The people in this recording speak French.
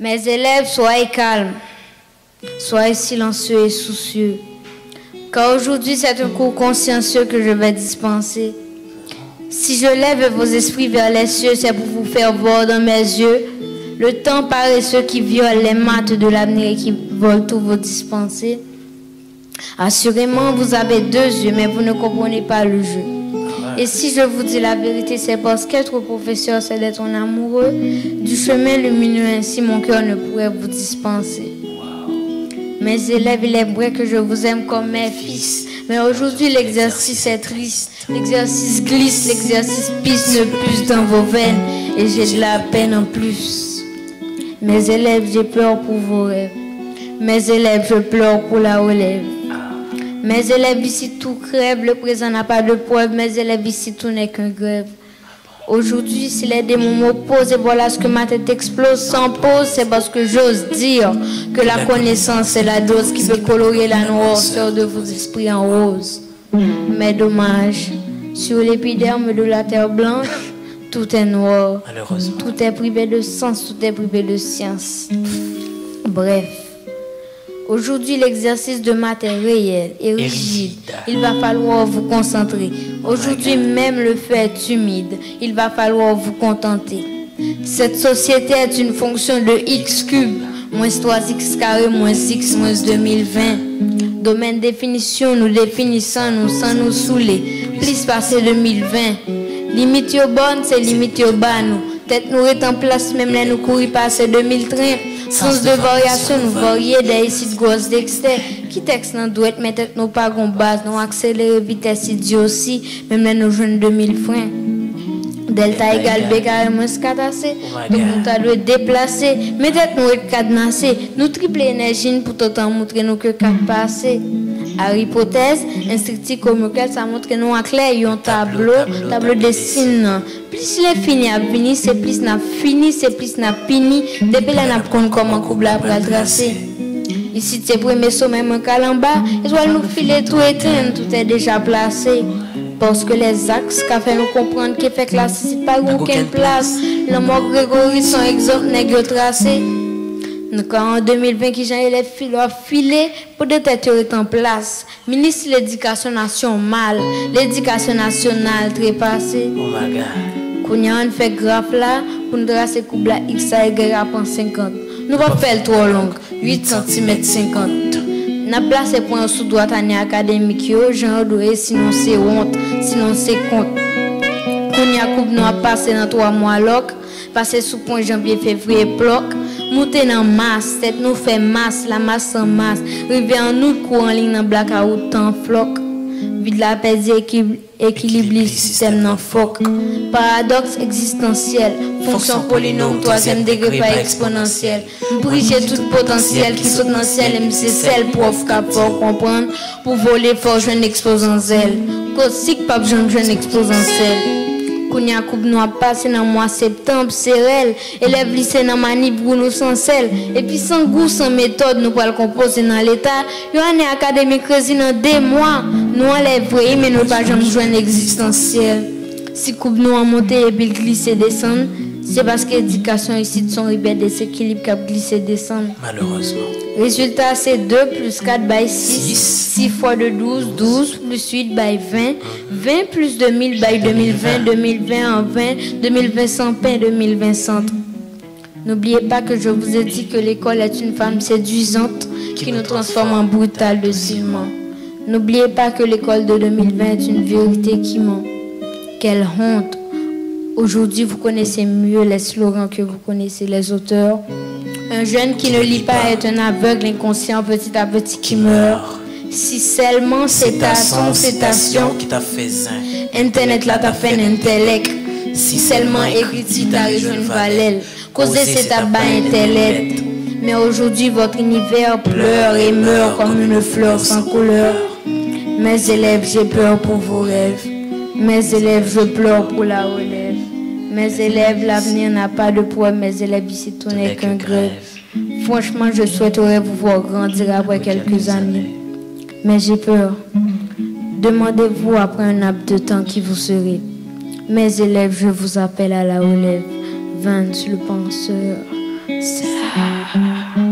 Mes élèves, soyez calmes, soyez silencieux et soucieux, car aujourd'hui c'est un cours consciencieux que je vais dispenser. Si je lève vos esprits vers les cieux, c'est pour vous faire voir dans mes yeux le temps paresseux qui viole les maths de l'avenir et qui vole tous vos dispensés. Assurément, vous avez deux yeux, mais vous ne comprenez pas le jeu. Et si je vous dis la vérité, c'est parce qu'être professeur, c'est d'être un amoureux du chemin lumineux, ainsi mon cœur ne pourrait vous dispenser. Mes élèves, il est vrai que je vous aime comme mes fils, mais aujourd'hui l'exercice est triste, l'exercice glisse, l'exercice pisse ne plus dans vos veines, et j'ai de la peine en plus. Mes élèves, j'ai peur pour vos rêves, mes élèves, je pleure pour la relève. Mes élèves ici tout crève, le présent n'a pas de preuve, mes élèves ici tout n'est qu'un grève. Aujourd'hui, si les démons m'opposent, et voilà ce que ma tête explose sans pause, c'est parce que j'ose dire que la connaissance est la dose qui peut colorer la noirceur de vos esprits en rose. Mais dommage, sur l'épiderme de la terre blanche, tout est noir, tout est privé de sens, tout est privé de science. Bref. Aujourd'hui, l'exercice de maths est réel et rigide. Il va falloir vous concentrer. Aujourd'hui, même le feu est humide. Il va falloir vous contenter. Cette société est une fonction de x cube, moins 3x carré, moins x, moins 2020. Domaine définition, nous définissons, nous sans nous saouler. Plus passé 2020. Limite au bon, c'est limite au bas, nous. Tête nous est en place, même là nous courir passer 2030. Sens de variation, nous varier des ici de grosses d'extérieur. Qui texte dans doit être, mais tête nous pas gon base, nous accélérer vitesse idiot aussi, même là nous jeunes 2000 freins. Delta égale B carré moins 4AC. Donc nous t'allons déplacer, mais tête nous est cadenassé. Nous triple énergie pour t'entendre montrer nous que 4 passé. À hypothèse, instructif comme lequel ça montre que nous en clair un tableau de signes. Plus les fini à venir, c'est plus n'a fini, c'est plus n'a fini. Depuis là n'a pas comment couple après tracer. Ici c'est premier sommet mon calamba, et soit nous filer tout éteint, tout est déjà placé. Parce que les axes qu'a fait nous comprendre qu'il fait classe c'est pas aucune place. Le mot Grégory son exemple n'est tracé. Donc en 2020, qui j'ai les filés pour de têtes est en place. Ministre de l'Éducation nationale mal, l'Éducation nationale trépassée. Oh my God. Kounya on fait graphe là pour nous tracer couple la X à égal en 50. Nous pas faire trop long, 8 cm 50. N'a placé point sous droite année académique yo, genre doué sinon c'est honte, sinon c'est compte. Kounya coupe nous a passé dans 3 mois loc, passé sous point janvier février bloc. Monter dans masse, tête nous fait masse, la masse en masse. Rivière en nous court en ligne dans blackout en floc. Vide la paix équilibre le système dans foc. Paradoxe existentiel, fonction polynôme, 3e degré par exponentiel. Briger tout potentiel qui saute dans le ciel, et c'est celle prof cap pour comprendre. Pour voler fort, jeune exposant zèle. Cosique, pas jeune exposant zèle. Kounya coupe nous a passé dans le mois septembre, c'est réel. Élève lycée dans manip pour nous sans sel. Et puis sans goût, sans méthode, nous pour le composer dans l'état. Une année académique résine dans 2 mois. Nous enlève vrai, mais nous pas jamais jouer existentiel. Si coupe nous a monté et puis glisser descendre, c'est parce que l'éducation ici de son ribelle déséquilibre qui a glissé descendre. Malheureusement. Résultat, c'est 2 plus 4 by 6. 6 fois de 12, 12 plus 8 by 20. 20 plus 2000 by 2020. 2020 en 20. 2020 sans pain, 2020 centre. N'oubliez pas que je vous ai dit que l'école est une femme séduisante qui nous transforme en brutal de ciment. N'oubliez pas que l'école de 2020 est une vérité qui ment. Quelle honte! Aujourd'hui, vous connaissez mieux les slogans que vous connaissez les auteurs. Un jeune qui ne lit pas est un aveugle inconscient petit à petit qui meurt. Si seulement c'est ta citation qui t'a fait zin. Internet là t'a fait un intellect. Si seulement écrit t'a rejoint Valel. Causer c'est ta bas intellect. Mais aujourd'hui, votre univers pleure et meurt comme une fleur sans couleur. Mes élèves, j'ai peur pour vos rêves. Mes élèves, je pleure pour la relève. Mes élèves, l'avenir n'a pas de poids. Mes élèves, ici, tout n'est qu'un grève. Franchement, je souhaiterais vous voir grandir après quelques années. Mais j'ai peur. Demandez-vous après un laps de temps qui vous serez. Mes élèves, je vous appelle à la relève. Vance le penseur. ça.